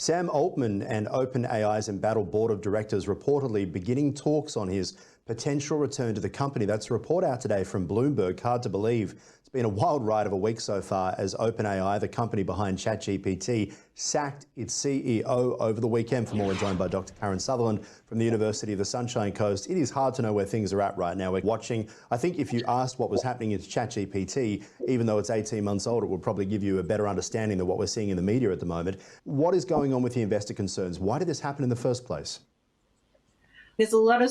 Sam Altman and OpenAI's embattled board of directors reportedly beginning talks on his potential return to the company. That's a report out today from Bloomberg. Hard to believe. It's been a wild ride of a week so far as OpenAI, the company behind ChatGPT, sacked its CEO over the weekend. For more, we're joined by Dr. Karen Sutherland from the University of the Sunshine Coast. It is hard to know where things are at right now. We're watching. I think if you asked what was happening in ChatGPT, even though it's 18 months old, it would probably give you a better understanding than what we're seeing in the media at the moment. What is going on with the investor concerns? Why did this happen in the first place? There's a lot of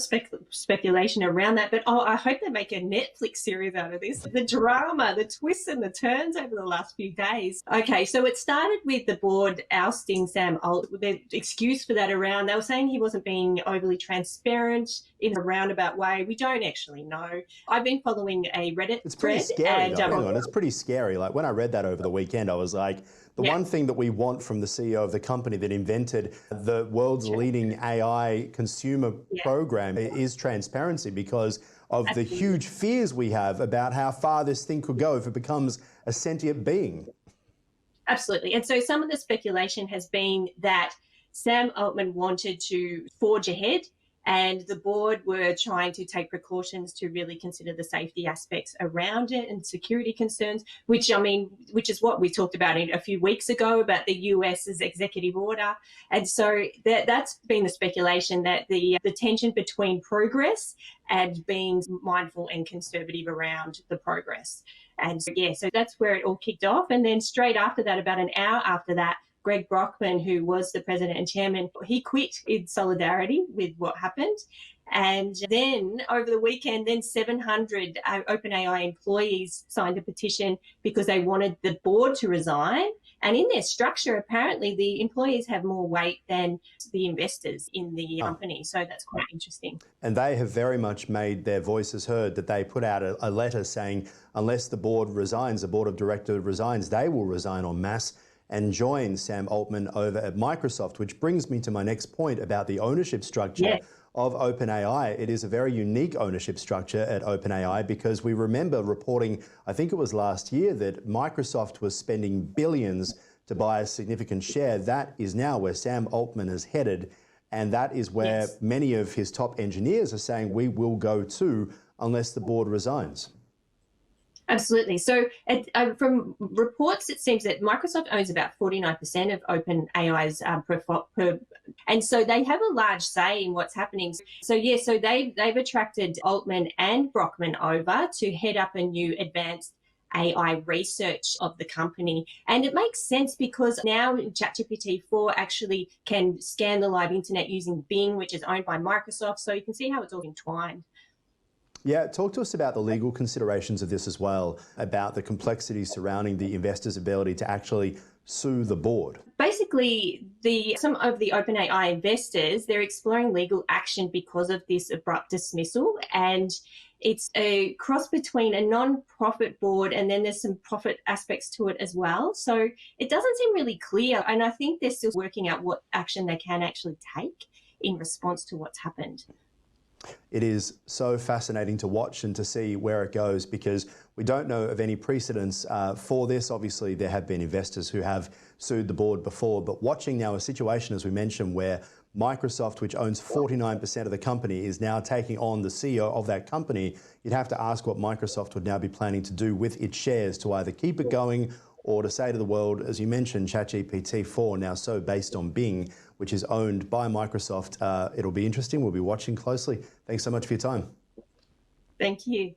speculation around that, but I hope they make a Netflix series out of this. The drama, the twists and the turns over the last few days. Okay, so it started with the board ousting Sam Altman. The excuse for that around, they were saying he wasn't being overly transparent in a roundabout way. We don't actually know. I've been following a Reddit It's pretty thread. scary, hang on, it's pretty scary. Like when I read that over the weekend, I was like, the one thing that we want from the CEO of the company that invented the world's leading AI consumer program is transparency, because of the huge fears we have about how far this thing could go if it becomes a sentient being. Absolutely. And so some of the speculation has been that Sam Altman wanted to forge ahead, and the board were trying to take precautions to really consider the safety aspects around it and security concerns, which is what we talked about a few weeks ago about the US's executive order. And so that's been the speculation, that the tension between progress and being mindful and conservative around the progress. And so that's where it all kicked off. And then straight after that, about an hour after that, Greg Brockman, who was the president and chairman, he quit in solidarity with what happened. And then over the weekend, 700 OpenAI employees signed a petition because they wanted the board to resign. And in their structure, apparently, the employees have more weight than the investors in the company. So that's quite interesting. And they have very much made their voices heard, that they put out a letter saying unless the board resigns, the board of directors resigns, they will resign en masse and join Sam Altman over at Microsoft, which brings me to my next point about the ownership structure of OpenAI. It is a very unique ownership structure at OpenAI, because we remember reporting, I think it was last year, that Microsoft was spending billions to buy a significant share. That is now where Sam Altman is headed, and that is where many of his top engineers are saying we will go to unless the board resigns. Absolutely. So from reports, it seems that Microsoft owns about 49% of OpenAI's and so they have a large say in what's happening. So they've attracted Altman and Brockman over to head up a new advanced AI research of the company. And it makes sense because now ChatGPT-4 actually can scan the live internet using Bing, which is owned by Microsoft. So you can see how it's all entwined. Yeah, talk to us about the legal considerations of this as well, about the complexity surrounding the investors' ability to actually sue the board. Basically, some of the OpenAI investors, they're exploring legal action because of this abrupt dismissal, and it's a cross between a non-profit board and then there's some profit aspects to it as well. So it doesn't seem really clear, and I think they're still working out what action they can actually take in response to what's happened. It is so fascinating to watch and to see where it goes, because we don't know of any precedents for this. Obviously, there have been investors who have sued the board before, but watching now a situation, as we mentioned, where Microsoft, which owns 49% of the company, is now taking on the CEO of that company, you'd have to ask what Microsoft would now be planning to do with its shares, to either keep it going or to say to the world, as you mentioned, ChatGPT-4 now so based on Bing, which is owned by Microsoft. It'll be interesting. We'll be watching closely. Thanks so much for your time. Thank you.